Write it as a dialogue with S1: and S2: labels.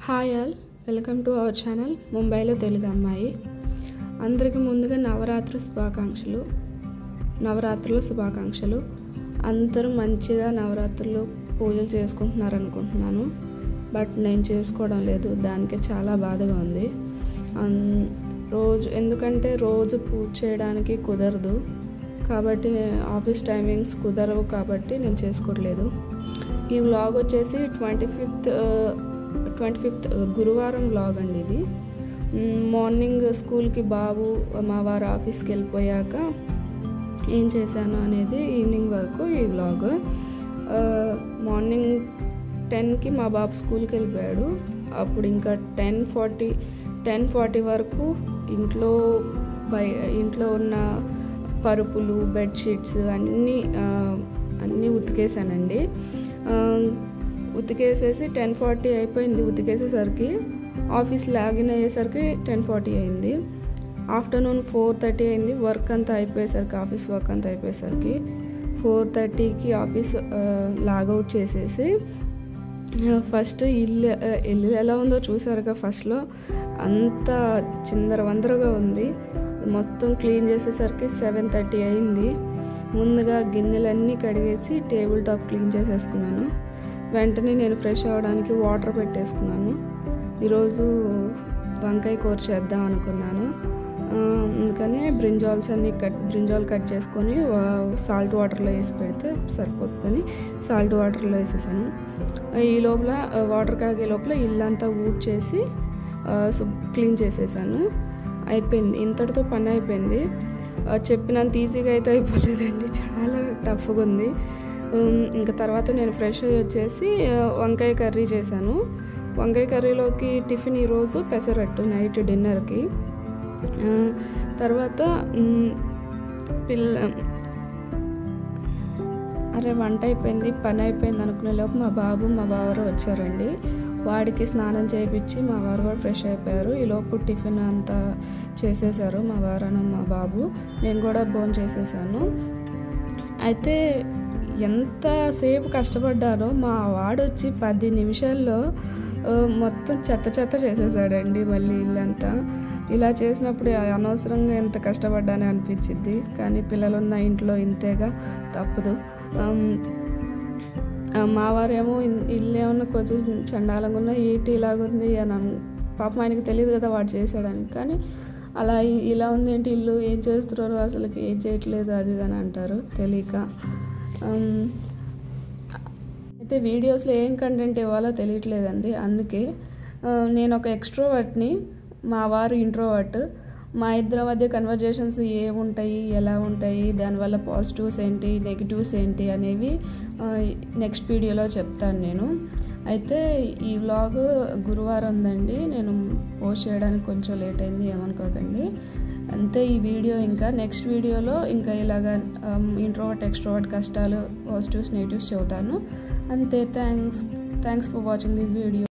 S1: Hi all, welcome to our channel ముంబైలో తెలుగు అమ్మాయి. అందరికీ ముందుగా నవరాత్రుల శుభాకాంక్షలు. అందరూ మంచిగా నవరాత్రులు పూజలు చేసుకుంటున్నారు అనుకుంటున్నాను. బట్ నేను చేసుకోవడం లేదు, దానికి చాలా బాధగా ఉంది. ఎందుకంటే రోజు పూజ చేయడానికి కుదరదు కాబట్టి, ఆఫీస్ టైమింగ్స్ కుదరవు కాబట్టి నేను చేసుకోవట్లేదు. ఈ వ్లాగ్ వచ్చేసి 25th గురువారం వ్లాగ్ అండి. ఇది మార్నింగ్ స్కూల్కి బాబు మా వారు ఆఫీస్కి వెళ్ళిపోయాక ఏం చేశాను అనేది ఈవినింగ్ వరకు ఈ వ్లాగ్. మార్నింగ్ 10కి మా బాబు స్కూల్కి వెళ్ళిపోయాడు. అప్పుడు ఇంకా 10:40 వరకు ఇంట్లో ఉన్న పరుపులు, బెడ్షీట్స్ అన్నీ ఉతికేసానండి. ఉతికేసేసి 10:40 అయిపోయింది. ఉతికేసేసరికి ఆఫీస్ లాగిన్ అయ్యేసరికి 10:40 అయింది. ఆఫ్టర్నూన్ 4:30 అయింది. ఆఫీస్ వర్క్ అంతా అయిపోయేసరికి 4:30కి ఆఫీస్ లాగౌట్ చేసేసి, ఫస్ట్ ఇల్లు ఎలా ఉందో చూసారుగా. ఫస్ట్లో అంతా చిందరవందరగా ఉంది. మొత్తం క్లీన్ చేసేసరికి 7:30 అయింది. ముందుగా గిన్నెలన్నీ కడిగేసి టేబుల్ టాప్ క్లీన్ చేసేసుకున్నాను. వెంటనే నేను ఫ్రెష్ అవ్వడానికి వాటర్ పెట్టేసుకున్నాను. ఈరోజు వంకాయ కూర చేద్దాం అనుకున్నాను. అందుకని బ్రింజాల్ కట్ చేసుకొని సాల్ట్ వాటర్లో వేసి పెడితే సరిపోతుందని సాల్ట్ వాటర్లో వేసేసాను. ఈ లోపల వాటర్ కాగే లోపల ఇల్లంతా ఊడ్చేసి క్లీన్ చేసేసాను. అయిపోయింది, ఇంతటితో పని అయిపోయింది. చెప్పినంత ఈజీగా అయితే అయిపోలేదండి, చాలా టఫ్గా ఉంది. ఇంకా తర్వాత నేను ఫ్రెష్ అయ్యి వచ్చేసి వంకాయ కర్రీ చేశాను. వంకాయ కర్రీలోకి టిఫిన్ ఈరోజు పెసరట్టు, నైట్ డిన్నర్కి. తర్వాత వంట అయిపోయింది, పని అయిపోయింది అనుకునే లోపు మా బాబు మా బావరు వచ్చారండి. వాడికి స్నానం చేయించి మా వారు కూడా ఫ్రెష్ అయిపోయారు. ఈలోపు టిఫిన్ అంతా చేసేసారు మా వారను మా బాబు. నేను కూడా భోజనం చేసేసాను. అయితే ఎంతసేపు కష్టపడ్డానో మా వాడు వచ్చి 10 నిమిషాల్లో మొత్తం చెత్త చేసేసాడండి. మళ్ళీ ఇల్లంతా ఇలా చేసినప్పుడు అనవసరంగా ఎంత కష్టపడ్డానే అనిపించింది. కానీ పిల్లలున్న ఇంట్లో ఇంతేగా, తప్పదు. మా వారేమో ఇల్లు ఏమన్నా కొంచెం చండాలంగా ఉన్నా ఏంటి ఇలాగుంది అని పాపం ఆయనకి తెలియదు కదా వాడు చేసాడని. కానీ అలా ఇలా ఉంది ఏంటి ఇల్లు, ఏం చేస్తున్నారు అసలుకి, ఏం చేయట్లేదు అది అని అంటారు తెలియక. అయితే వీడియోస్లో ఏం కంటెంట్ ఇవ్వాలో తెలియట్లేదండి. అందుకే నేను ఒక ఎక్స్ట్రోవర్ట్ని, మా వారు ఇంట్రోవర్ట్. మా ఇద్దరి మధ్య కన్వర్జేషన్స్ ఏముంటాయి, ఎలా ఉంటాయి, దానివల్ల పాజిటివ్స్ ఏంటి, నెగిటివ్స్ ఏంటి అనేవి నెక్స్ట్ వీడియోలో చెప్తాను నేను. అయితే ఈ వ్లాగ్ గురువారం ఉందండి, నేను పోస్ట్ చేయడానికి కొంచెం లేట్ అయింది, ఏమనుకోకండి. అంతే ఈ వీడియో. ఇంకా నెక్స్ట్ వీడియోలో ఇంకా ఇలాగా ఇంట్రోవర్ట్ ఎక్స్ట్రోవర్ట్ కష్టాలు, పాజిటివ్స్ నెగిటివ్స్ చెబుతాను. అంతే. Thanks for watching this video.